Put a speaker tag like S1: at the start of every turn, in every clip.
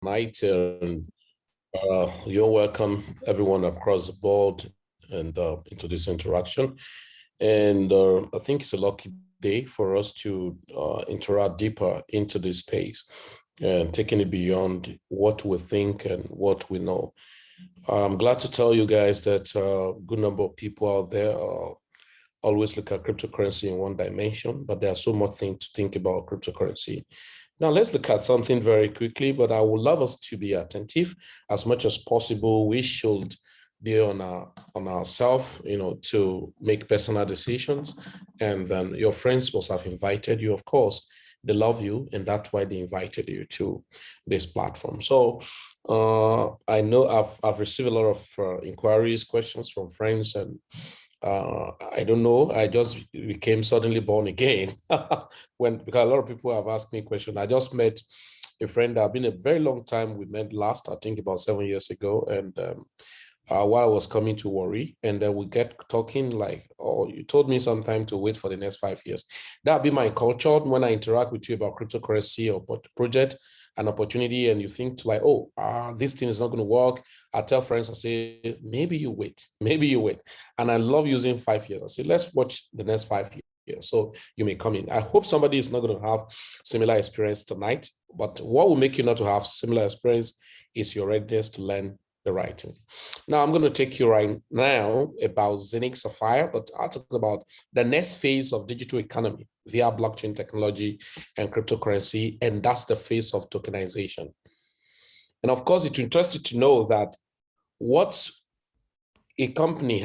S1: tonight. And you're welcome, everyone across the board, and into this interaction. And I think it's a lucky day for us to interact deeper into this space and taking it beyond what we think and what we know. I'm glad to tell you guys that a good number of people out there always look at cryptocurrency in one dimension, but there's so much thing to think about cryptocurrency. Now let's look at something very quickly, but I would love us to be attentive as much as possible. We should be on ourselves, to make personal decisions. And then your friends must have invited you, of course. They love you, and that's why they invited you to this platform. So I know I've received a lot of inquiries, questions from friends, and I don't know. I just became suddenly born again because a lot of people have asked me questions. I just met a friend that I've been a very long time. We met last, I think, about 7 years ago, and while I was coming to Warri, and then we get talking like, oh, you told me sometime to wait for the next 5 years. That'll be my culture when I interact with you about cryptocurrency or project, an opportunity, and you think like, oh, this thing is not going to work. I tell friends, I say, maybe you wait. And I love using 5 years. I say, let's watch the next 5 years. So you may come in. I hope somebody is not going to have similar experience tonight, but what will make you not to have similar experience is your readiness to learn the right thing. Now I'm going to take you right now about Zeniq Sapphire, but I'll talk about the next phase of digital economy via blockchain technology and cryptocurrency, and that's the phase of tokenization. And of course, it's interesting to know that what a company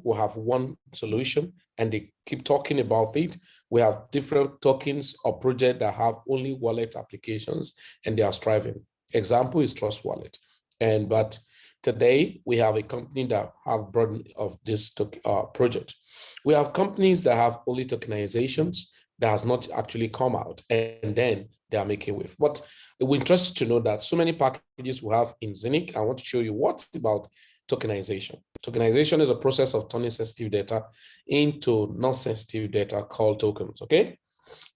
S1: will have one solution, and they keep talking about it. We have different tokens or projects that have only wallet applications, and they are striving. Example is Trust Wallet. But today we have a company that have burden of this project. We have companies that have only tokenizations that has not actually come out, and then they are making with. But we're interested to know that so many packages we have in Zeniq. I want to show you what's about tokenization. Tokenization is a process of turning sensitive data into non-sensitive data called tokens, okay?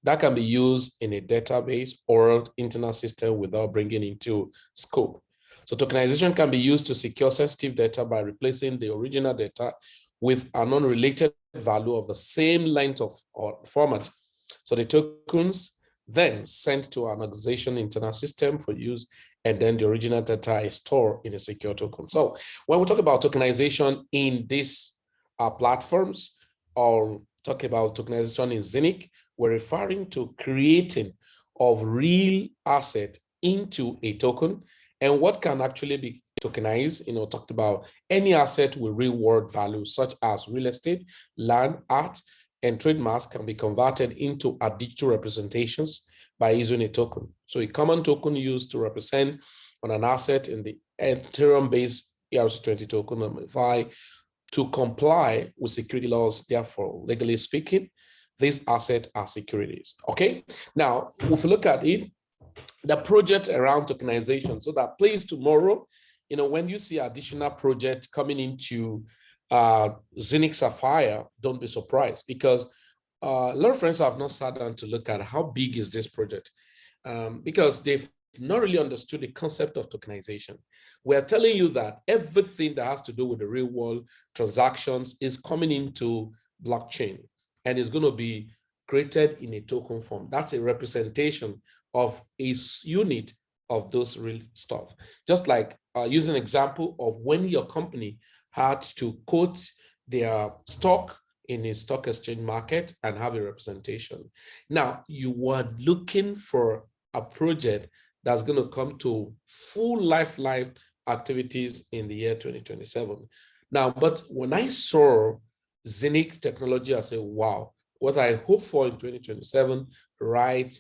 S1: That can be used in a database or internal system without bringing into scope. So tokenization can be used to secure sensitive data by replacing the original data with an unrelated value of the same length or format. So the tokens then sent to an organization internal system for use, and then the original data is stored in a secure token. So when we talk about tokenization in these platforms, or talk about tokenization in Zeniq, we're referring to creating of real asset into a token, and what can actually be tokenized. Talked about any asset with real world value, such as real estate, land, art, and trademarks can be converted into a digital representations by using a token. So a common token used to represent on an asset in the Ethereum-based ERC20 token to comply with security laws. Therefore, legally speaking, these assets are securities. Okay. Now, if we look at it, the project around tokenization, so that please tomorrow, when you see additional project coming into Zeniq Sapphire, don't be surprised, because a lot of friends have not sat down to look at how big is this project, because they've not really understood the concept of tokenization. We're telling you that everything that has to do with the real world transactions is coming into blockchain and is going to be created in a token form. That's a representation of a unit of those real stuff. Just like using an example of when your company had to quote their stock in a stock exchange market and have a representation. Now, you were looking for a project that's going to come to full life activities in the year 2027. Now, but when I saw Zeniq technology, I said, wow, what I hope for in 2027, right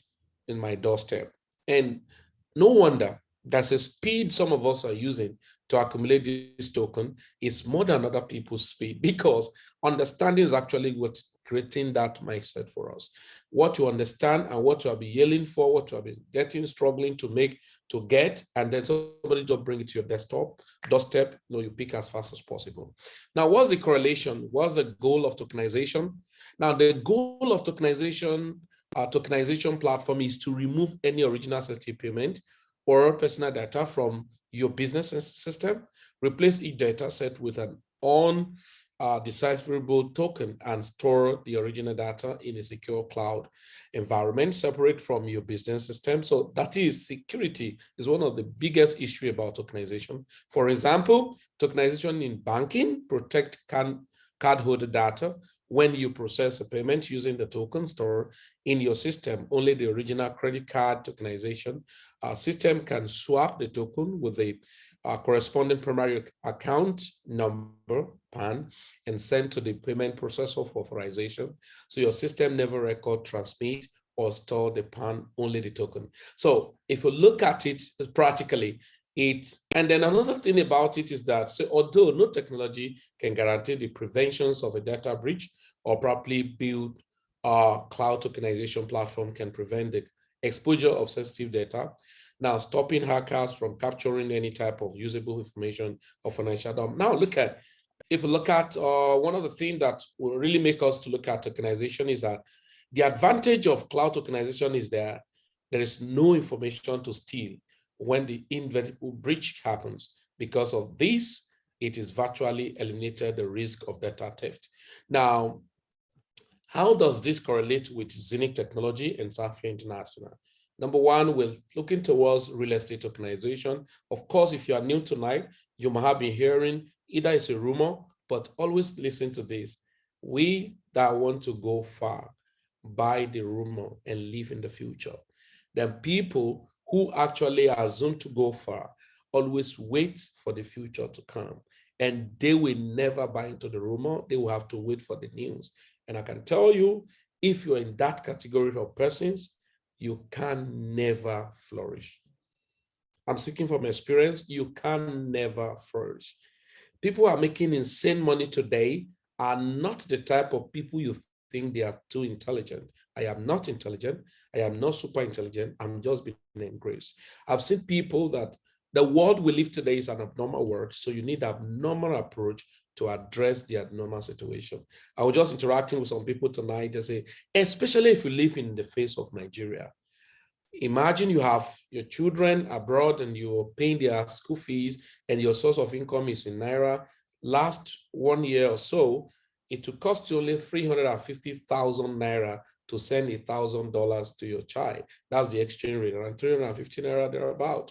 S1: in my doorstep. And no wonder that's the speed some of us are using to accumulate this token is more than other people's speed, because understanding is actually what's creating that mindset for us. What you understand and what you have been yelling for, what you have been getting, struggling to make, to get, and then somebody just bring it to your doorstep, you pick as fast as possible. Now, what's the correlation? What's the goal of tokenization? Now, the goal of tokenization platform is to remove any original sensitive payment or personal data from your business system, replace each data set with an decipherable token and store the original data in a secure cloud environment separate from your business system. So that is, security is one of the biggest issue about tokenization. For example, tokenization in banking protect cardholder data. When you process a payment using the token store in your system, only the original credit card tokenization system can swap the token with a corresponding primary account number, PAN, and send to the payment processor for authorization. So your system never record, transmit, or store the PAN, only the token. So if you look at it practically, and then another thing about it is that, so although no technology can guarantee the preventions of a data breach or properly build a cloud tokenization platform can prevent the exposure of sensitive data. Now, stopping hackers from capturing any type of usable information or financial data. Now, if you look at one of the things that will really make us to look at tokenization is that the advantage of cloud tokenization is there is no information to steal when the inevitable breach happens. Because of this, it is virtually eliminated the risk of data theft. Now, how does this correlate with Zeniq technology and Sapphire International? Number one, we're looking towards real estate tokenization. Of course, if you are new tonight, you might have been hearing either it's a rumor, but always listen to this. We that want to go far buy the rumor and live in the future. Then people who actually are assumed to go far always wait for the future to come. And they will never buy into the rumor. They will have to wait for the news. And I can tell you, if you're in that category of persons, you can never flourish. I'm speaking from experience, you can never flourish. People who are making insane money today are not the type of people you think they are too intelligent. I am not intelligent. I am not super intelligent. I'm just being engraced. I've seen people that the world we live today is an abnormal world. So you need an abnormal approach to address the abnormal situation. I was just interacting with some people tonight. They say, especially if you live in the face of Nigeria, imagine you have your children abroad and you're paying their school fees and your source of income is in Naira. Last 1 year or so, it will cost you only 350,000 Naira to send $1,000 to your child. That's the exchange rate, around 350 Naira thereabout.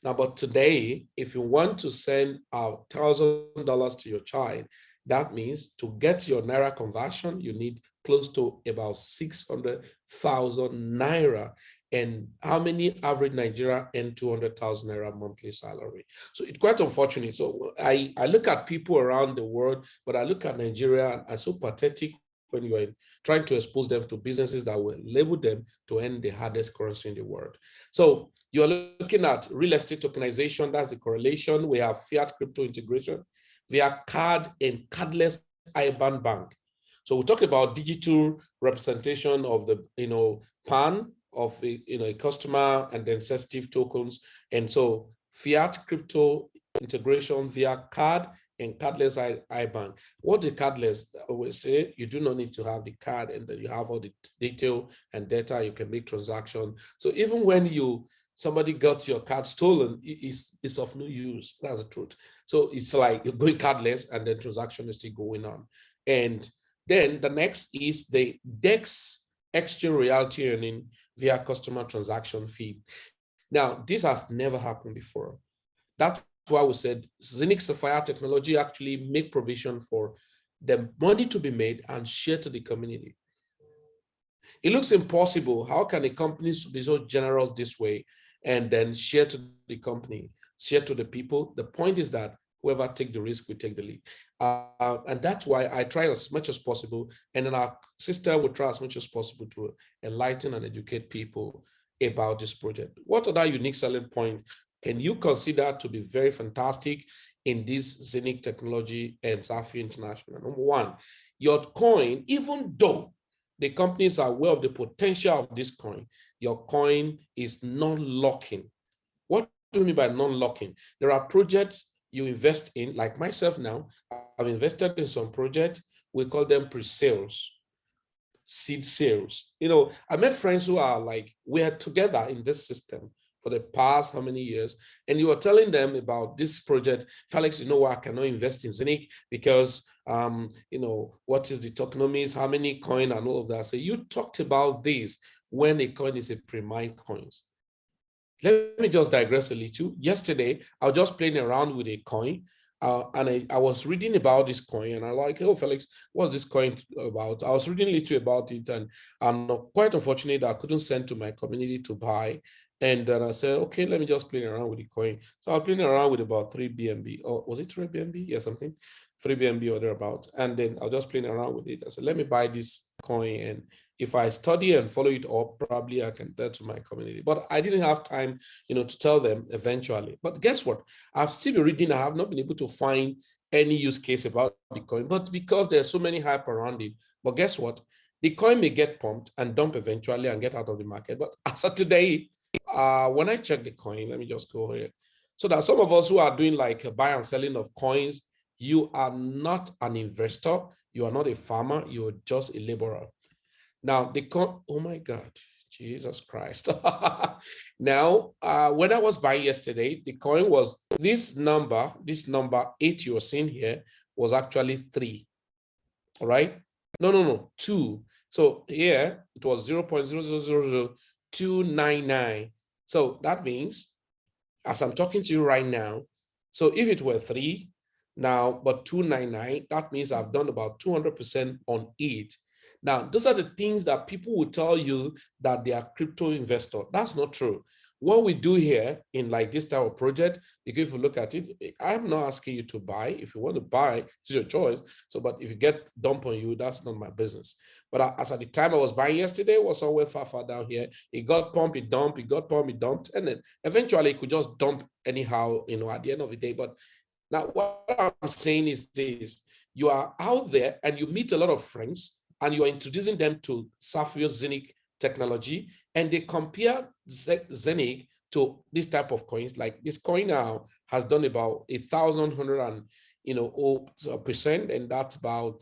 S1: Now, but today, if you want to send $1,000 to your child, that means to get your Naira conversion, you need close to about 600,000 Naira. And how many average Nigeria earn 200,000 Naira monthly salary? So it's quite unfortunate. So I look at people around the world, but I look at Nigeria and so pathetic when you are trying to expose them to businesses that will label them to earn the hardest currency in the world. So you're looking at real estate tokenization, that's the correlation. We have fiat crypto integration via card and cardless IBAN bank. So we talk about digital representation of the PAN of a customer and then sensitive tokens. And so fiat crypto integration via card and cardless IBAN. What the cardless always say, you do not need to have the card and then you have all the detail and data, you can make transaction. So even when somebody got your card stolen, it's of no use. That's the truth. So it's like you're going cardless and then transaction is still going on. And then the next is the DEX exchange royalty earning via customer transaction fee. Now, this has never happened before. That's why we said Zeniq Sapphire technology actually make provision for the money to be made and shared to the community. It looks impossible. How can a company be so generous this way and then share to the company, share to the people? The point is that whoever take the risk will take the lead. And that's why I try as much as possible. And then our sister will try as much as possible to enlighten and educate people about this project. What other unique selling point can you consider to be very fantastic in this Zeniq technology and Sapphire International? Number one, your coin, even though the companies are aware of the potential of this coin, your coin is non-locking. What do you mean by non-locking? There are projects you invest in, like myself now, I've invested in some projects, we call them pre-sales, seed sales. I met friends who are like, we are together in this system. for the past how many years, and you were telling them about this project. Felix, you know what, I cannot invest in Zeniq because you know, what is the tokenomics, how many coin and all of that. So you talked about this when a coin is a pre-mined coins. Let me just digress a little. Yesterday, I was just playing around with a coin, and I was reading about this coin, and I like, oh, Felix, what's this coin about? I was reading a little about it, and I'm quite unfortunate that I couldn't send to my community to buy. And then I said, okay, let me just play around with the coin. So I was playing around with about 3 BNB, or was it 3 BNB? Yeah, something, 3 BNB or thereabouts. And then I was just playing around with it. I said, let me buy this coin, and if I study and follow it up, probably I can tell to my community. But I didn't have time, you know, to tell them eventually. But guess what? I've still been reading. I have not been able to find any use case about the coin, but because there's so many hype around it. But guess what? The coin may get pumped and dump eventually and get out of the market. But as of today, when I check the coin, let me just go here. So that some of us who are doing like a buy and selling of coins, you are not an investor, you are not a farmer, you're just a laborer. Now, oh my God, Jesus Christ. Now, when I was buying yesterday, the coin was this number 8 you're seeing here was actually 3. All right? No, 2. So here it was 0.0000299. So that means, as I'm talking to you right now, so if it were 3 now, but 299, that means I've done about 200% on it. Now, those are the things that people will tell you that they are crypto investor. That's not true. What we do here in like this type of project, because if you look at it, I'm not asking you to buy. If you want to buy, it's your choice. So, but if you get dump on you, that's not my business. But as at the time I was buying yesterday, it was somewhere far down here. It got pumped, it dumped, it got pumped, it dumped, and then eventually it could just dump anyhow, you know, at the end of the day. But now what I'm saying is this: you are out there and you meet a lot of friends, and you are introducing them to Sapphire Zeniq technology, and they compare Zeniq to this type of coins. Like this coin now has done about 1,100 percent, and that's about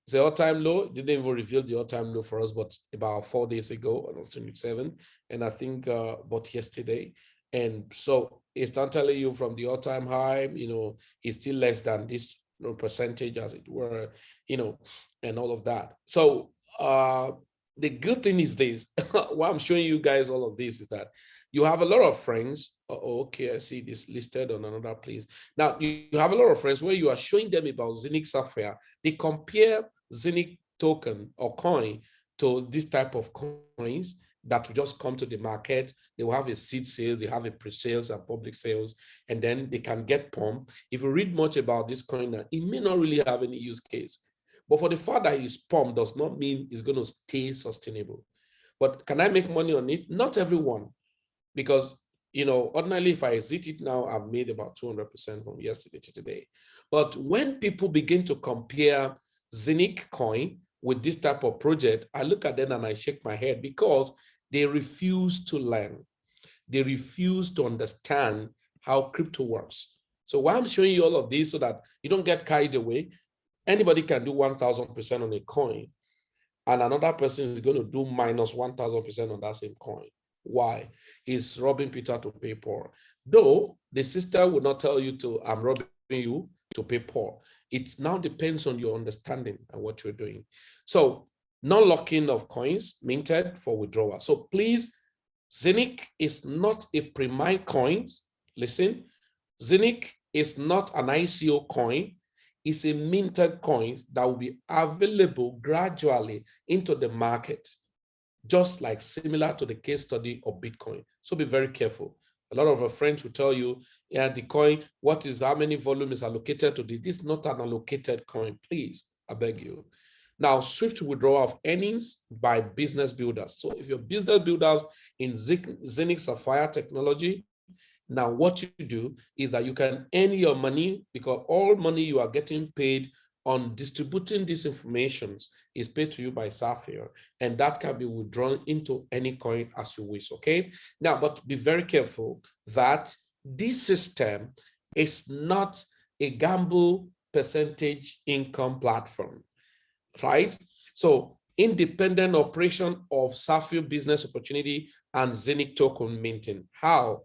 S1: the all-time low. Didn't even reveal the all-time low for us, but about 4 days ago, on 27, and I think but yesterday. And so it's not telling you from the all-time high, you know, it's still less than this percentage, as it were, you know, and all of that. So the good thing is this: why I'm showing you guys all of this is that you have a lot of friends. Okay, I see this listed on another place. Now you have a lot of friends where you are showing them about Zeniq Sapphire. They compare Zeniq token or coin to this type of coins that will just come to the market. They will have a seed sale, they have a pre-sales and public sales, and then they can get pumped. If you read much about this coin now, it may not really have any use case. But for the fact that it's pumped does not mean it's going to stay sustainable. But can I make money on it? Not everyone. Because, you know, ordinarily, if I exit it now, I've made about 200% from yesterday to today. But when people begin to compare Zeniq coin with this type of project, I look at them and I shake my head because they refuse to learn. They refuse to understand how crypto works. So why I'm showing you all of this so that you don't get carried away. Anybody can do 1,000% on a coin, and another person is going to do minus 1,000% on that same coin. Why? Is robbing Peter to pay Paul. Though the sister will not tell you to, I'm robbing you to pay Paul. It now depends on your understanding and what you're doing. So non-locking of coins minted for withdrawal. So please, Zeniq is not a pre-mined coin. Listen, Zeniq is not an ICO coin. It's a minted coin that will be available gradually into the market, just like similar to the case study of Bitcoin. So be very careful. A lot of our friends will tell you, yeah, the coin, how many volume is allocated to this? This is not an allocated coin, please, I beg you. Now, swift withdrawal of earnings by business builders. So if you're business builders in Zeniq Sapphire technology, now what you do is that you can earn your money, because all money you are getting paid on distributing these informations is paid to you by Sapphire, and that can be withdrawn into any coin as you wish, okay? Now, but be very careful that this system is not a gamble percentage income platform, right? So independent operation of Sapphire business opportunity and Zeniq token minting. How?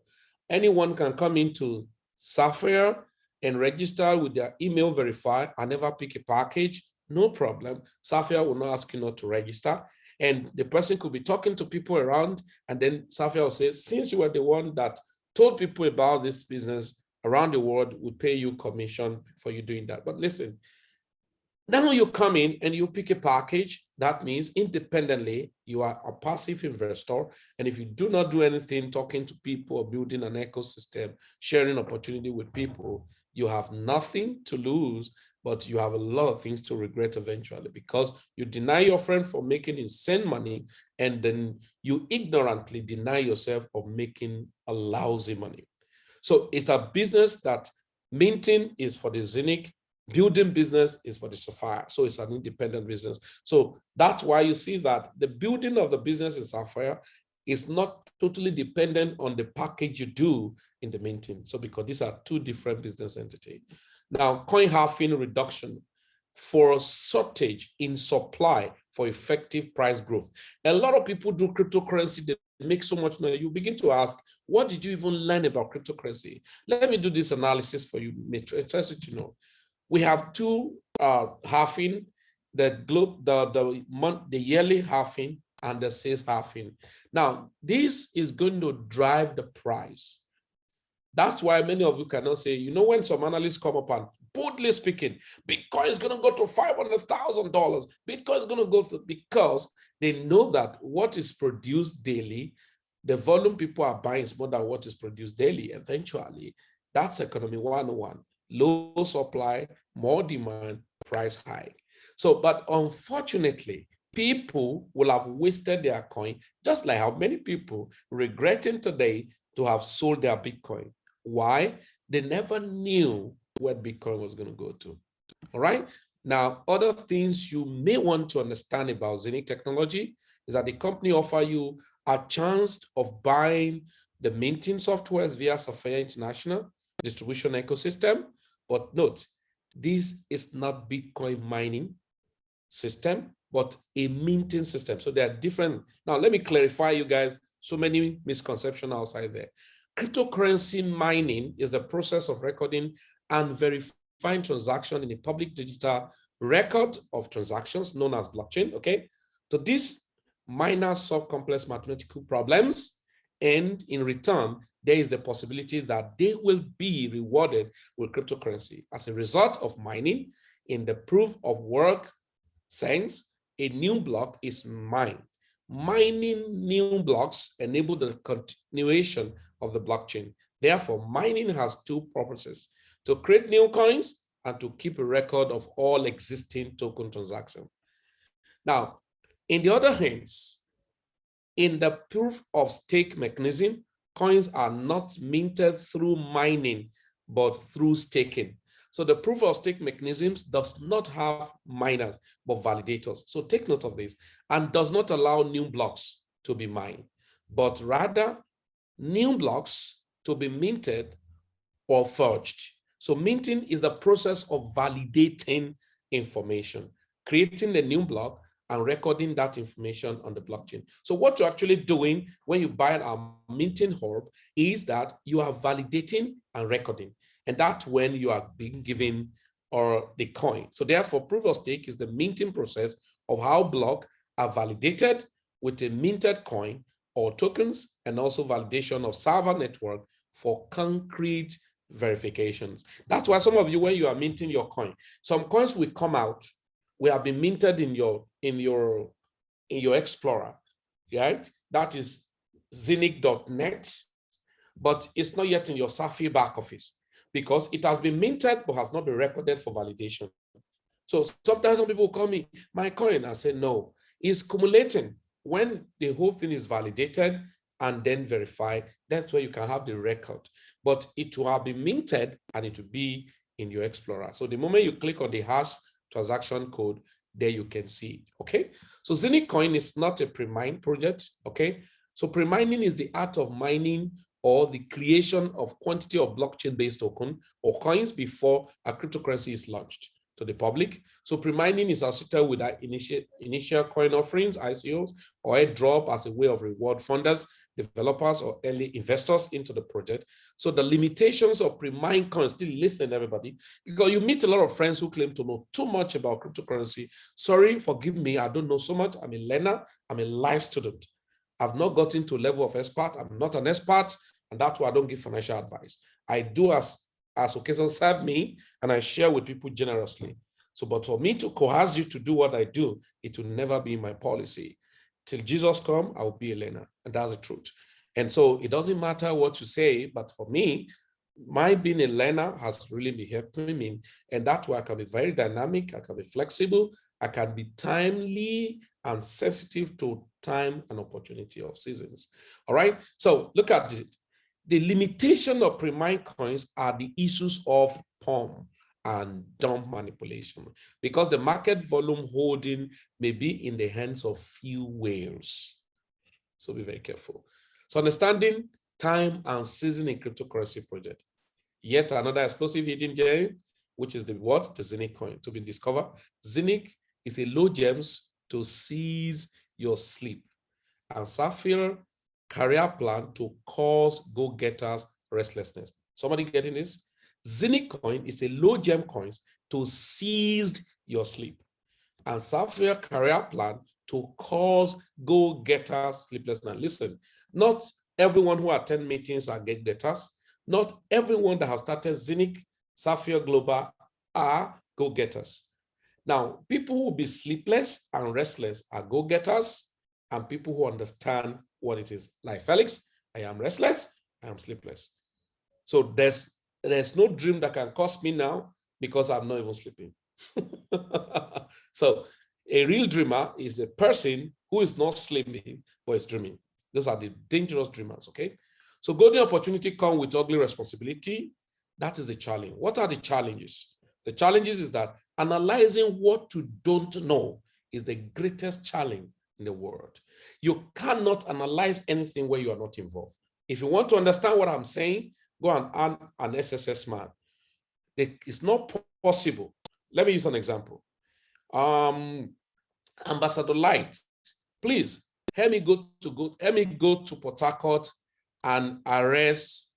S1: Anyone can come into Sapphire and register with their email verified and never pick a package. No problem. Sapphire will not ask you not to register. And the person could be talking to people around, and then Sapphire will say, since you were the one that told people about this business around the world, we pay you commission for you doing that. But listen, now you come in and you pick a package. That means independently, you are a passive investor. And if you do not do anything, talking to people or building an ecosystem, sharing opportunity with people, you have nothing to lose, but you have a lot of things to regret eventually, because you deny your friend for making insane money, and then you ignorantly deny yourself of making a lousy money. So it's a business that minting is for the Zeniq, building business is for the Sapphire. So it's an independent business. So that's why you see that the building of the business in Sapphire is not totally dependent on the package you do in the minting. So because these are two different business entities. Now, coin halving reduction for shortage in supply for effective price growth. A lot of people do cryptocurrency, they make so much money. You begin to ask, what did you even learn about cryptocurrency? Let me do this analysis for you, interested to know. We have two halving, the yearly halving and the sales halving. Now, this is going to drive the price. That's why many of you cannot say, you know, when some analysts come up and boldly speaking, Bitcoin is going to go to $500,000. Bitcoin is going to go to, because they know that what is produced daily, the volume people are buying is more than what is produced daily. Eventually, that's economy 101. Low supply, more demand, price high. So, but unfortunately, people will have wasted their coin, just like how many people regretting today to have sold their Bitcoin. Why? They never knew where Bitcoin was going to go to. All right. Now, other things you may want to understand about Zeniq technology is that the company offer you a chance of buying the minting softwares via Sapphire International distribution ecosystem. But note, this is not Bitcoin mining system, but a minting system. So they are different. Now, let me clarify, you guys, so many misconceptions outside there. Cryptocurrency mining is the process of recording and verifying transactions in a public digital record of transactions known as blockchain, okay? So these miners solve complex mathematical problems, and in return, there is the possibility that they will be rewarded with cryptocurrency. As a result of mining, in the proof of work sense, a new block is mined. Mining new blocks enable the continuation of the blockchain. Therefore, mining has two purposes: to create new coins and to keep a record of all existing token transactions. Now, in the other hands, in the proof of stake mechanism, coins are not minted through mining, but through staking. So the proof of stake mechanisms does not have miners, but validators. So take note of this, and does not allow new blocks to be mined, but rather new blocks to be minted or forged. So minting is the process of validating information, creating a new block and recording that information on the blockchain. So what you're actually doing when you buy a minting hub is that you are validating and recording. And that's when you are being given or the coin. So therefore, proof of stake is the minting process of how blocks are validated with a minted coin or tokens, and also validation of server network for concrete verifications. That's why some of you, when you are minting your coin, some coins will come out, will have been minted in your Explorer, right? That is Zeniq.net, but it's not yet in your Sapphire back office because it has been minted but has not been recorded for validation. So sometimes some people will call me, my coin, I say no, it's accumulating. When the whole thing is validated and then verified, that's where you can have the record. But it will have been minted and it will be in your Explorer. So the moment you click on the hash transaction code, there you can see it, okay? So Zeniq coin is not a pre-mine project, okay? So pre-mining is the art of mining or the creation of quantity of blockchain-based token or coins before a cryptocurrency is launched. to the public. So pre-mining is associated with that initial coin offerings, ICOs, or a drop as a way of reward funders, developers, or early investors into the project. So the limitations of pre-mine coins, still listen, everybody, because you meet a lot of friends who claim to know too much about cryptocurrency. Sorry, forgive me, I don't know so much. I'm a learner, I'm a life student. I've not gotten to a level of expert. I'm not an expert, and that's why I don't give financial advice. I do as occasions serve me, and I share with people generously. So, but for me to coerce you to do what I do, it will never be my policy. Till Jesus come, I will be a learner, and that's the truth. And so it doesn't matter what you say, but for me, my being a learner has really been helping me, and that's why I can be very dynamic, I can be flexible, I can be timely and sensitive to time and opportunity of seasons. All right, so look at it. The limitation of pre-mine coins are the issues of pump and dump manipulation, because the market volume holding may be in the hands of few whales. So be very careful. So understanding time and season in cryptocurrency project. Yet another explosive hidden gem, which is the what? The Zeniq coin to be discovered. Zeniq is a low gems to seize your sleep, and Sapphire career plan to cause go-getters restlessness. Somebody getting this? Zeniq coin is a low gem coins to seize your sleep, and Sapphire career plan to cause go-getters sleeplessness. Listen, not everyone who attend meetings are go-getters. Not everyone that has started Zeniq, Sapphire Global are go-getters. Now, people who will be sleepless and restless are go-getters, and people who understand what it is. Like Felix, I am restless, I am sleepless. So there's no dream that can cost me now because I'm not even sleeping. So a real dreamer is a person who is not sleeping but is dreaming. Those are the dangerous dreamers, okay? So golden opportunity come with ugly responsibility. That is the challenge. What are the challenges? The challenges is that analyzing what you don't know is the greatest challenge in the world. You cannot analyze anything where you are not involved. If you want to understand what I'm saying, go and earn an SSS man. It's not possible. Let me use an example. Ambassador Light, please help me go to Port Harcourt and arrest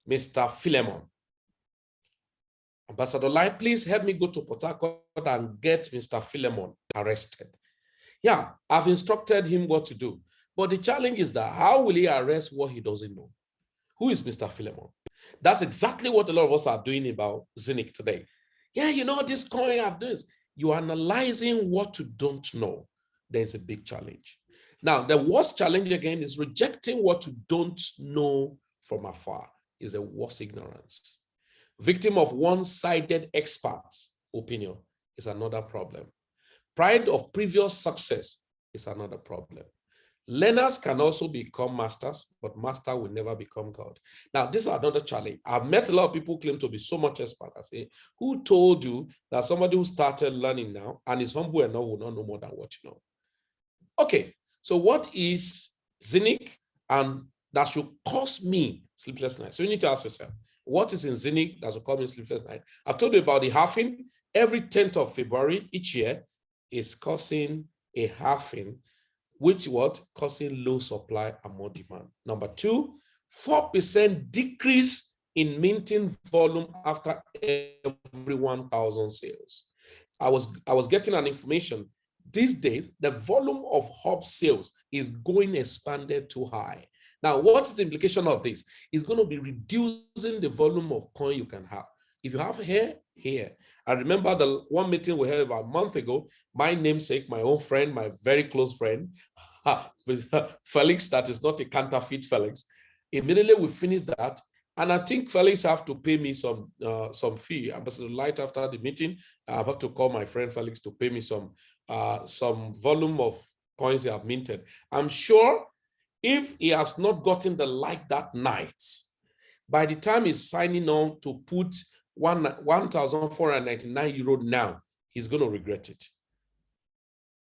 S1: Mr. Philemon. Ambassador Light, please help me go to Port Harcourt and get Mr. Philemon arrested. Yeah, I've instructed him what to do. But the challenge is that how will he arrest what he doesn't know? Who is Mr. Philemon? That's exactly what a lot of us are doing about Zeniq today. Yeah, you know, this coin have this. You're analyzing what you don't know. There's a big challenge. Now, the worst challenge again is rejecting what you don't know from afar is a worse ignorance. Victim of one-sided experts' opinion is another problem. Pride of previous success is another problem. Learners can also become masters, but master will never become God. Now, this is another challenge. I've met a lot of people who claim to be so much expert. I say, who told you that somebody who started learning now and is humble enough will not know more than what you know? Okay, so what is Zeniq? And that should cause me sleepless nights. So you need to ask yourself, what is in Zeniq that should cause me sleepless night? I've told you about the halving. Every 10th of February each year is causing a halving, which what? Causing low supply and more demand. Number two, 4% decrease in minting volume after every 1,000 sales. I was getting an information. These days, the volume of hub sales is going expanded too high. Now, what's the implication of this? It's going to be reducing the volume of coin you can have. If you have here. I remember the one meeting we had about a month ago, my namesake, my own friend, my very close friend, Felix, that is not a counterfeit Felix. Immediately we finished that, and I think Felix have to pay me some fee. Ambassador Light, after the meeting, I have to call my friend Felix to pay me some volume of coins he have minted. I'm sure if he has not gotten the like that night, by the time he's signing on to put 1,499 euro now, he's going to regret it.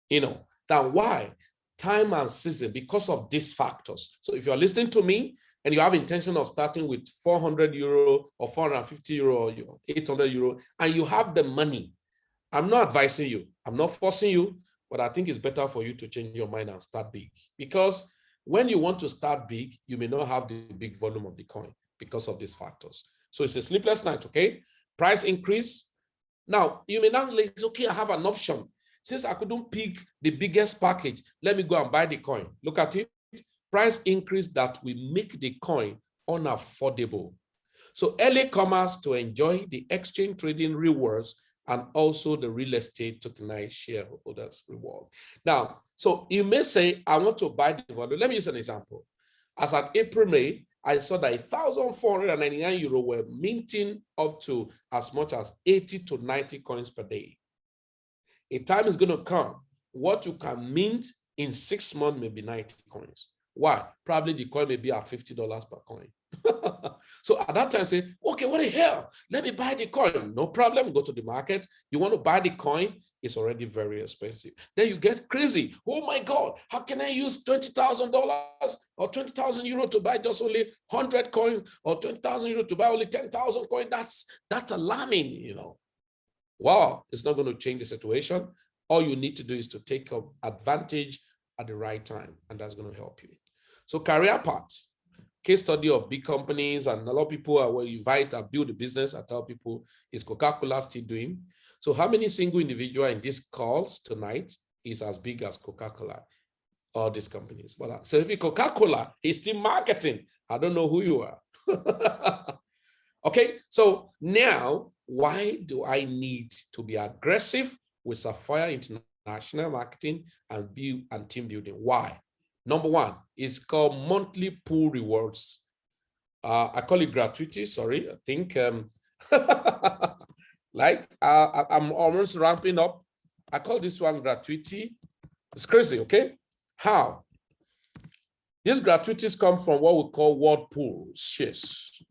S1: You know, that why? Time and season, because of these factors. So if you're listening to me and you have intention of starting with 400 euro or 450 euro or 800 euro, and you have the money, I'm not advising you. I'm not forcing you, but I think it's better for you to change your mind and start big. Because when you want to start big, you may not have the big volume of the coin because of these factors. So it's a sleepless night, okay? Price increase. Now, you may now say, okay, I have an option. Since I couldn't pick the biggest package, let me go and buy the coin. Look at it. Price increase that will make the coin unaffordable. So early comers to enjoy the exchange trading rewards and also the real estate tokenized shareholders reward. Now, so you may say, I want to buy the value. Let me use an example. As at April, May, I saw that 1,499 euro were minting up to as much as 80 to 90 coins per day. A time is going to come, what you can mint in 6 months may be 90 coins. Why? Probably the coin may be at $50 per coin. So at that time, say, okay, what the hell? Let me buy the coin. No problem. Go to the market. You want to buy the coin? It's already very expensive. Then you get crazy. Oh my God, how can I use $20,000 or 20,000 euro to buy just only 100 coins, or 20,000 euro to buy only 10,000 coins? That's alarming, you know. Wow, it's not going to change the situation. All you need to do is to take advantage at the right time, and that's going to help you. So career paths. Case study of big companies, and a lot of people are well, invite and build a business. I tell people, is Coca-Cola still doing? So how many single individual in these calls tonight is as big as Coca-Cola, all these companies? But so if you Coca-Cola is still marketing, I don't know who you are. Okay, so now, why do I need to be aggressive with Sapphire International Marketing and team building? Why? Number one, it's called monthly pool rewards. I call it gratuity, sorry. I think, I'm almost ramping up. I call this one gratuity. It's crazy, okay? How? These gratuities come from what we call world pools shares.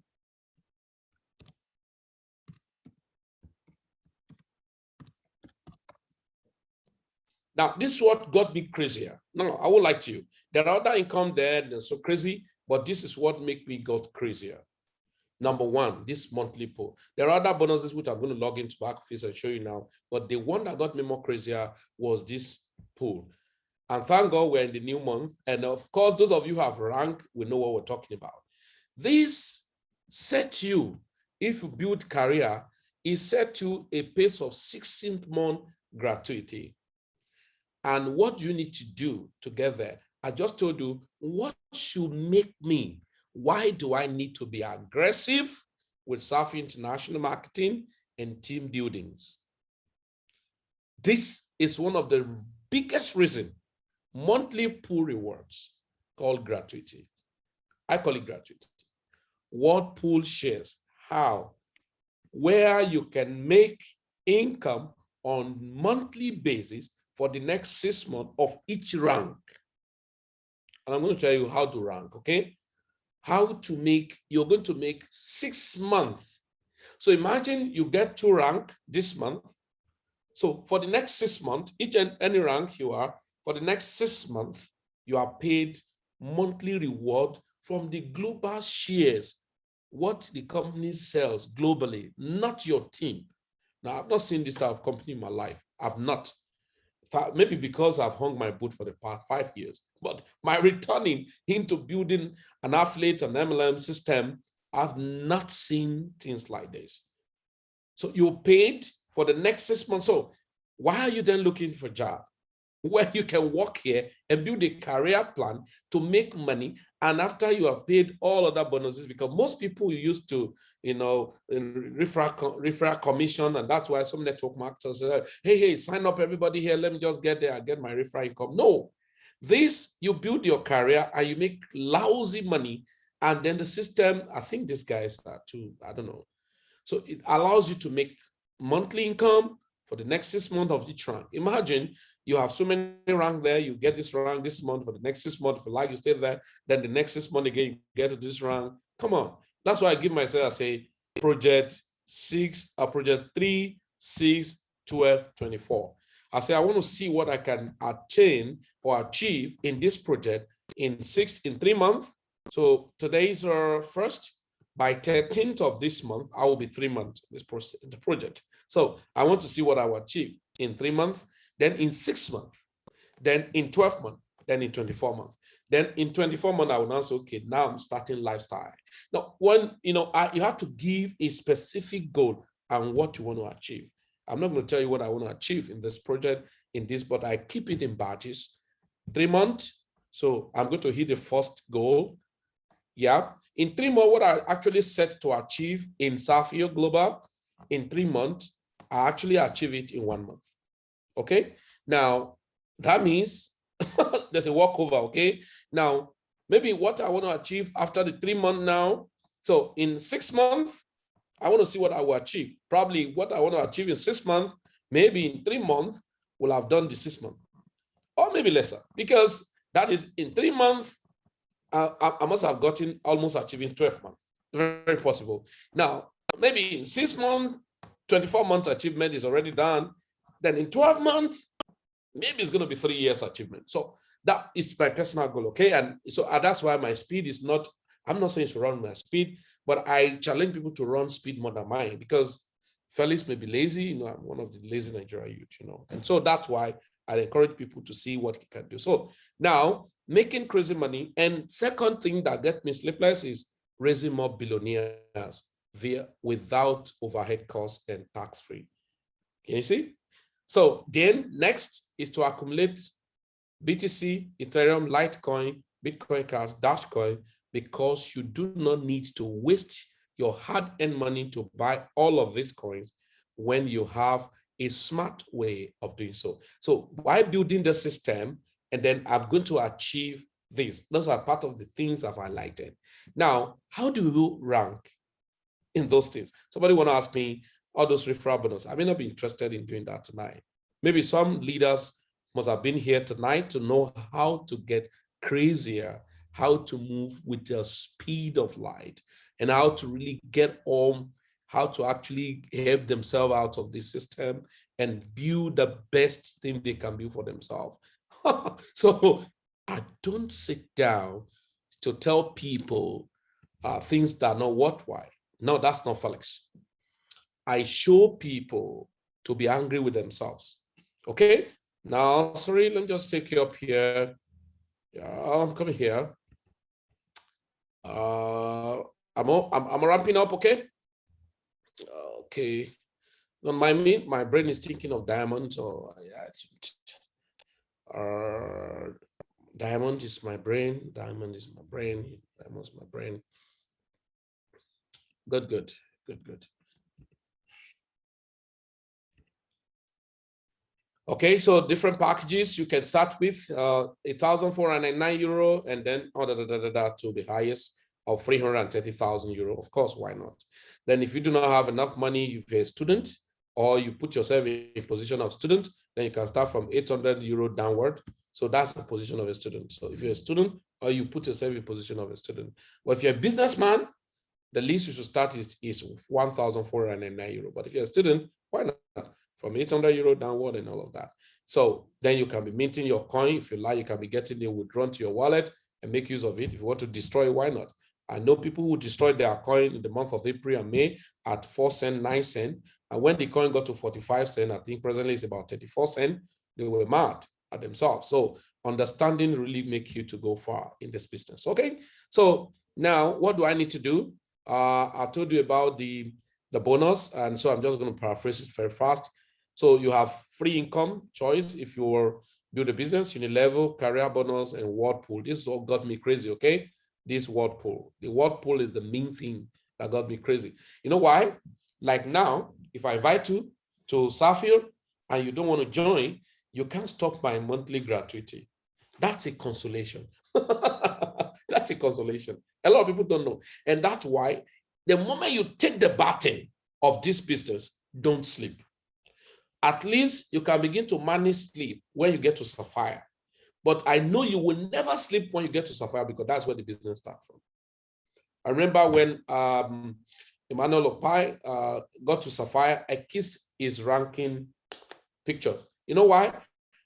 S1: Now, this is what got me crazier. No, I won't lie to you. There are other income there that's so crazy, but this is what make me got crazier. Number one, this monthly pool. There are other bonuses which I'm going to log into back office and show you now, but the one that got me more crazier was this pool. And thank God we're in the new month. And of course, those of you who have rank, we know what we're talking about. This set you, if you build career, it set you a pace of 16th month gratuity. And what you need to do to get there? I just told you, what should make me? Why do I need to be aggressive with Sapphire International Marketing and team buildings? This is one of the biggest reasons. Monthly pool rewards called gratuity. I call it gratuity. What pool shares? How? Where you can make income on monthly basis for the next 6 months of each rank. And I'm going to tell you how to rank, okay? How to make, you're going to make 6 months. So imagine you get 2 rank this month. So for the next 6 months, each and any rank you are, for the next 6 months, you are paid monthly reward from the global shares, what the company sells globally, not your team. Now, I've not seen this type of company in my life. I've not. Maybe because I've hung my boot for the past 5 years, but my returning into building an affiliate and MLM system, I've not seen things like this. So you're paid for the next 6 months. So why are you then looking for a job where you can work here and build a career plan to make money? And after you are paid all other bonuses, because most people used to, referral commission, and that's why some network marketers say, hey, sign up everybody here. Let me just get there and get my referral income. No, this, you build your career and you make lousy money. And then the system, I think these guys are too, I don't know. So it allows you to make monthly income for the next 6 months of each rank. Imagine you have so many rank there, you get this rank this month, for the next 6 months, if you like, you stay there, then the next 6 months again, you get to this rank. Come on. That's why I give myself, I say, project 3, 6, 12, 24. I say, I want to see what I can attain or achieve in this project in 3 months. So today's our first. By 13th of this month, I will be 3 months in this project. So I want to see what I will achieve in 3 months, then in 6 months, then in 12 months, then in 24 months. Then in 24 months, I will now say, okay, now I'm starting lifestyle. Now, when you have to give a specific goal and what you want to achieve. I'm not going to tell you what I want to achieve in this project, but I keep it in batches. 3 months. So I'm going to hit the first goal. Yeah. In 3 months, what I actually set to achieve in Safio Global in 3 months, I actually achieve it in 1 month. Okay. Now, that means there's a walkover. Okay. Now, maybe what I want to achieve after the 3 months now. So in 6 months, I want to see what I will achieve. Probably what I want to achieve in 6 months, maybe in 3 months, will have done the 6 months, or maybe lesser, because that is in 3 months, I must have gotten almost achieving 12 months. Very, very possible. Now, maybe in 6 months, 24 months achievement is already done. Then in 12 months, maybe it's going to be 3 years achievement. So that is my personal goal, okay? And so that's why my speed is not, I'm not saying to run my speed, but I challenge people to run speed more than mine, because Felix may be lazy, I'm one of the lazy Nigerian youth, and so that's why I encourage people to see what he can do. So now, making crazy money, and second thing that gets me sleepless is raising more billionaires without overhead costs and tax-free. Can you see? So then next is to accumulate BTC, Ethereum, Litecoin, Bitcoin Cash, Dashcoin, because you do not need to waste your hard-earned money to buy all of these coins when you have a smart way of doing so. So by building the system, and then I'm going to achieve this. Those are part of the things I've highlighted. Now, how do you rank in those things? Somebody want to ask me all those referral bonus. I may not be interested in doing that tonight. Maybe some leaders must have been here tonight to know how to get crazier, how to move with the speed of light, and how to really get on, how to actually help themselves out of this system and build the best thing they can build for themselves. So I don't sit down to tell people things that are not worthwhile. No, that's not Felix. I show people to be angry with themselves. Okay? Now, sorry, let me just take you up here. Yeah, I'm coming here. I'm ramping up, okay? Okay. Don't mind me, my brain is thinking of diamonds, or diamond is my brain, diamond is my brain, diamond is my brain. Good. Okay, so different packages you can start with, 1,409 euro, and then to the highest of 330,000 euro. Of course, why not? Then if you do not have enough money, if you're a student, or you put yourself in a position of student, then you can start from 800 euro downward. So that's the position of a student. So if you're a student, or you put yourself in a position of a student. But if you're a businessman, the least you should start is 1,409 euro. But if you're a student, why not? From 800 euro downward and all of that. So then you can be minting your coin. If you like, you can be getting it withdrawn to your wallet and make use of it. If you want to destroy, why not? I know people who destroyed their coin in the month of April and May at 4 cents, 9 cents. And when the coin got to 45 cents, I think presently it's about 34 cents, they were mad at themselves. So understanding really makes you to go far in this business. Okay. So now what do I need to do? I told you about the bonus. And so I'm just going to paraphrase it very fast. So you have free income choice if you build a business, Unilevel, career bonus, and Whirlpool. This is what got me crazy, okay? This Whirlpool. The Whirlpool is the main thing that got me crazy. You know why? Like now, if I invite you to Safir and you don't want to join, you can't stop my monthly gratuity. That's a consolation. That's a consolation. A lot of people don't know. And that's why the moment you take the baton of this business, don't sleep. At least you can begin to manage sleep when you get to Sapphire. But I know you will never sleep when you get to Sapphire, because that's where the business starts from. I remember when Emmanuel Opai got to Sapphire, I kissed his ranking picture. You know why?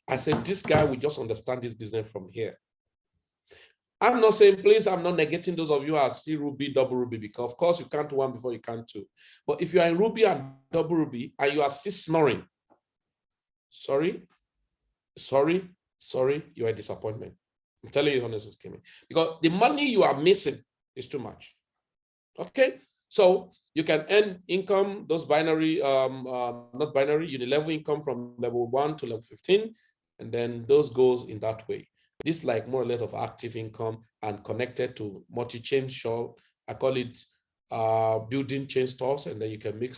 S1: I said, this guy will just understand this business from here. I'm not saying, please, I'm not negating those of you who are still Ruby, double Ruby, because of course you can't one before you can't two. But if you are in Ruby and double Ruby and you are still snoring, sorry, you are a disappointment. I'm telling you honestly, because the money you are missing is too much. Okay, so you can earn income, those binary, not binary, unilevel income from level 1 to level 15, and then those goes in that way. This like more or less of active income and connected to multi-chain shop. I call it building chain stores, and then you can make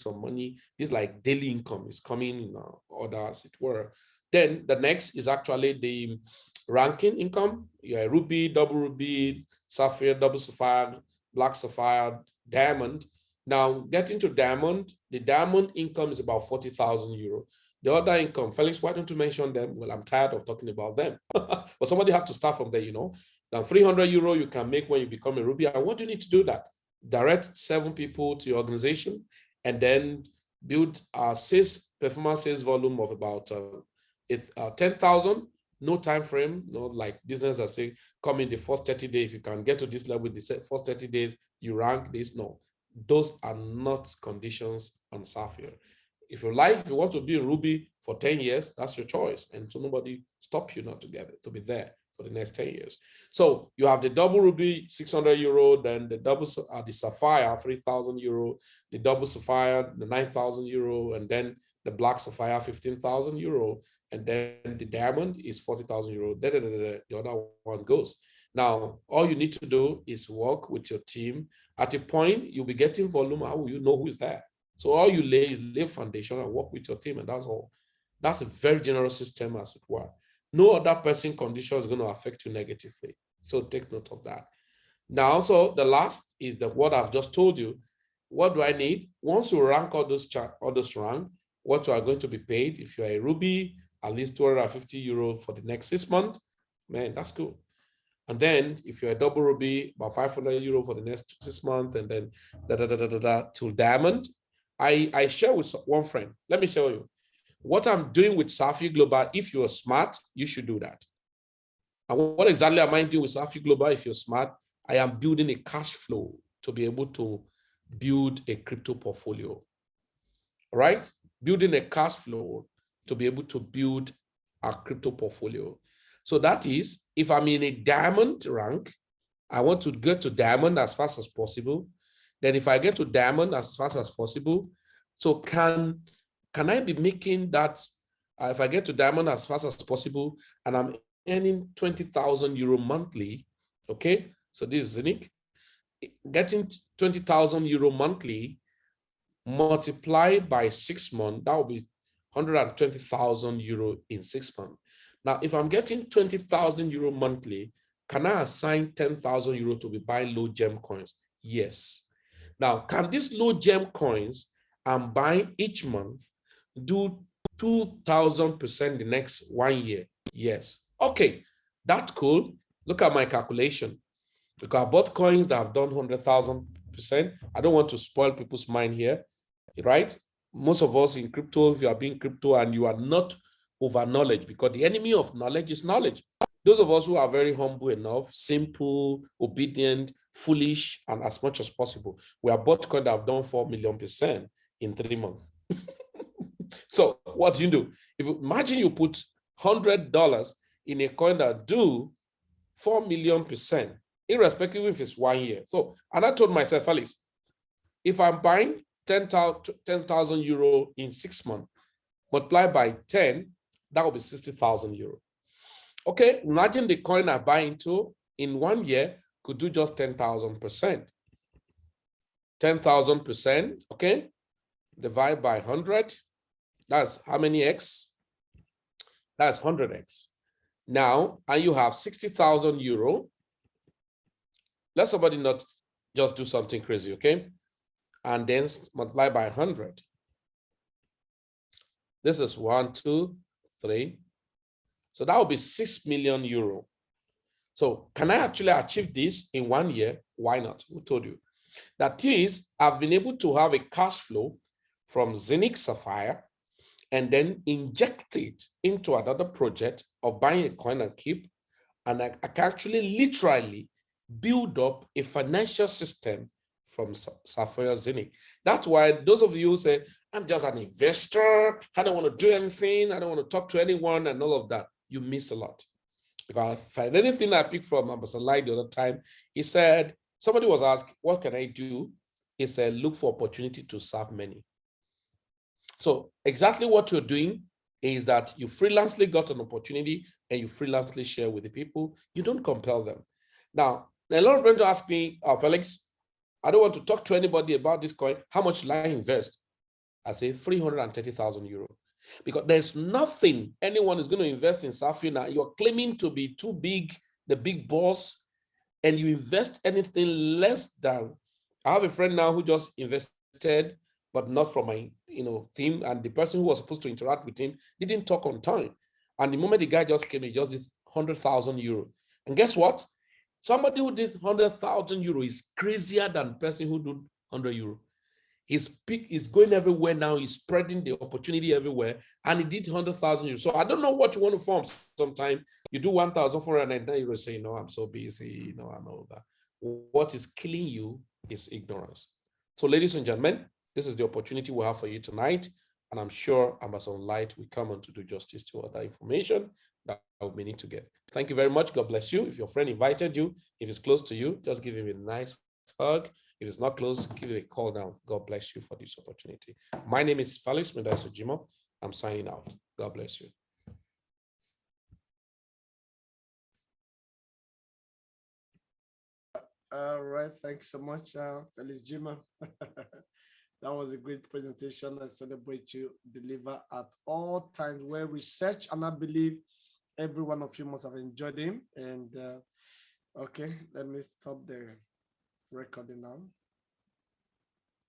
S1: some money. This like daily income is coming in order, as it were. Then the next is actually the ranking income. Yeah, Ruby, double Ruby, Sapphire, double Sapphire, Black Sapphire, Diamond. Now, getting to Diamond, the Diamond income is about 40,000 euro. The other income, Felix, why don't you mention them? Well, I'm tired of talking about them. But somebody have to start from there, you know. Now, 300 euro you can make when you become a Ruby. And what do you need to do that? Direct 7 people to your organization and then build a performance sales volume of about 10,000. No time frame, no like business that say come in the first 30 days. If you can get to this level, the first 30 days, you rank this. No, those are not conditions on Sapphire. If you want to be in Ruby for 10 years, that's your choice. And so nobody stop you not to get it, to be there for the next 10 years. So you have the double Ruby, 600 euro, then the double, the Sapphire, 3,000 euro, the double Sapphire, the 9,000 euro, and then the Black Sapphire, 15,000 euro. And then the Diamond is 40,000 euro. The other one goes. Now, all you need to do is work with your team. At a point, you'll be getting volume. How will you know who is there? So all you lay is lay foundation and work with your team, and that's all. That's a very general system, as it were. No other person condition is going to affect you negatively. So take note of that. Now, so the last is what I've just told you. What do I need? Once you rank all those rank, what you are going to be paid, if you're a Ruby, at least 250 euro for the next 6 months, man, that's cool. And then if you're a double Ruby, about 500 euro for the next 6 months, and then till Diamond. I share with one friend. Let me show you what I'm doing with Sapphire Global. If you're smart, you should do that. And what exactly am I doing with Sapphire Global? If you're smart, I am building a cash flow to be able to build a crypto portfolio. All right? Building a cash flow to be able to build a crypto portfolio. So that is, if I'm in a diamond rank, I want to get to diamond as fast as possible. Then if I get to diamond as fast as possible, so can I be making that, if I get to diamond as fast as possible and I'm earning 20,000 euro monthly, okay? So this is Zeniq, getting 20,000 euro monthly multiplied by 6 months, that will be 120,000 euro in 6 months. Now, if I'm getting 20,000 euro monthly, can I assign 10,000 euro to be buying low gem coins? Yes. Now, can these low gem coins I'm buying each month do 2,000% the next 1 year? Yes. Okay, that's cool. Look at my calculation. Because I bought coins that have done 100,000%. I don't want to spoil people's mind here, right? Most of us in crypto, if you are being crypto and you are not over knowledge, because the enemy of knowledge is knowledge. Those of us who are very humble enough, simple, obedient, foolish, and as much as possible, we have bought coins that have done 4 million% in 3 months. So what do you do? If you imagine you put $100 in a coin that do 4 million%, irrespective if it's 1 year. So, and I told myself, Felix, if I'm buying 10,000 euro in 6 months, multiply by 10, that will be 60,000 euro. Okay, imagine the coin I buy into in 1 year could do just 10,000%. 10,000%, okay, divide by 100. That's how many X? That's 100X. Now, and you have 60,000 euro. Let somebody not just do something crazy, okay? And then multiply by 100. This is 1, 2, 3. So that will be 6 million euro. So can I actually achieve this in 1 year? Why not? Who told you? That is, I've been able to have a cash flow from Zeniq Sapphire and then inject it into another project of buying a coin and keep And I can actually literally build up a financial system from Sapphire Zeniq. That's why those of you who say, I'm just an investor, I don't want to do anything, I don't want to talk to anyone and all of that, you miss a lot. Because if anything I picked from Ambassador Light the other time, he said, somebody was asked, what can I do? He said, look for opportunity to serve many. So exactly what you're doing is that you freelancely got an opportunity and you freelancely share with the people. You don't compel them. Now, a lot of friends ask me, Felix, I don't want to talk to anybody about this coin. How much will I invest? I say 330,000 euro. Because there's nothing anyone is going to invest in Sapphire now. You're claiming to be too big, the big boss, and you invest anything less than. I have a friend now who just invested, but not from my team. And the person who was supposed to interact with him didn't talk on time. And the moment the guy just came, he just did 100,000 euro. And guess what? Somebody who did 100,000 euro is crazier than the person who did 100 euro. His peak is going everywhere now. He's spreading the opportunity everywhere. And he did 100,000 euros. So I don't know what you want to form. Sometimes you do 1,499 euros, say, no, I'm so busy, and all that. What is killing you is ignorance. So ladies and gentlemen, this is the opportunity we have for you tonight. And I'm sure Amazon Light will come on to do justice to other information that we need to get. Thank you very much. God bless you. If your friend invited you, if it's close to you, just give him a nice hug. If it's not close, give it a call now. God bless you for this opportunity. My name is Felix Medayese Jimoh. I'm signing out. God bless you.
S2: All right. Thanks so much, Felix Jimoh. That was a great presentation. I celebrate you deliver at all times, well researched, and I believe every one of you must have enjoyed him. And okay, let me stop the recording now.